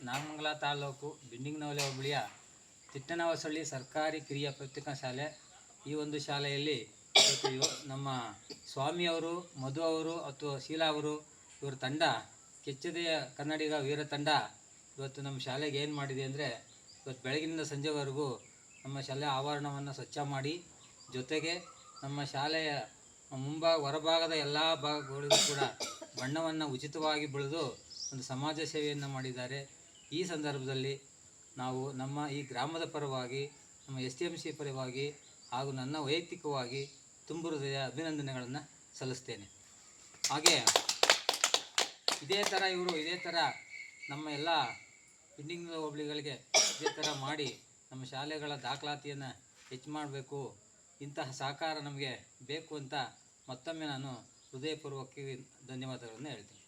ನಾಗಮಂಗಲ ತಾಲೂಕು ಬಿಂಡಿಗನವಲೆ ಹೋಬಳಿಯ ತಿಟ್ಟನವಸಳ್ಳಿ ಸರ್ಕಾರಿ ಕಿರಿಯ ಪ್ರಾಥಮಿಕ ಶಾಲೆ. ಈ ಒಂದು ಶಾಲೆಯಲ್ಲಿ ನಮ್ಮ ಸ್ವಾಮಿಯವರು, ಮಧು ಅವರು ಅಥವಾ ಶೀಲಾ ಅವರು ಇವರ ತಂಡ, ಕೆಚ್ಚದೆಯ ಕನ್ನಡಿಗ ವೀರ ತಂಡ ಇವತ್ತು ನಮ್ಮ ಶಾಲೆಗೆ ಏನು ಮಾಡಿದೆ ಅಂದರೆ, ಇವತ್ತು ಬೆಳಗಿನಿಂದ ಸಂಜೆವರೆಗೂ ನಮ್ಮ ಶಾಲೆ ಆವರಣವನ್ನು ಸ್ವಚ್ಛ ಮಾಡಿ, ಜೊತೆಗೆ ನಮ್ಮ ಶಾಲೆಯ ಹೊರಭಾಗದ ಎಲ್ಲ ಭಾಗಗಳಿಗೂ ಕೂಡ ಬಣ್ಣವನ್ನು ಉಚಿತವಾಗಿ ಬಳಿದು ಒಂದು ಸಮಾಜ ಸೇವೆಯನ್ನು ಮಾಡಿದ್ದಾರೆ. ಈ ಸಂದರ್ಭದಲ್ಲಿ ನಾವು ನಮ್ಮ ಈ ಗ್ರಾಮದ ಪರವಾಗಿ, ನಮ್ಮ STMC ಪರವಾಗಿ ಹಾಗೂ ನನ್ನ ವೈಯಕ್ತಿಕವಾಗಿ ತುಂಬು ಹೃದಯ ಅಭಿನಂದನೆಗಳನ್ನು ಸಲ್ಲಿಸ್ತೇನೆ. ಹಾಗೆ ಇದೇ ಥರ ನಮ್ಮ ಎಲ್ಲ ಬಿಂಡಿಗನವಲೆ ಹೋಬಳಿಗಳಿಗೆ ಇದೇ ಥರ ಮಾಡಿ ನಮ್ಮ ಶಾಲೆಗಳ ದಾಖಲಾತಿಯನ್ನು ಹೆಚ್ಚು ಮಾಡಬೇಕು, ಇಂತಹ ಸಹಕಾರ ನಮಗೆ ಬೇಕು ಅಂತ ಮತ್ತೊಮ್ಮೆ ನಾನು ಹೃದಯಪೂರ್ವಕ ಧನ್ಯವಾದಗಳನ್ನು ಹೇಳ್ತೀನಿ.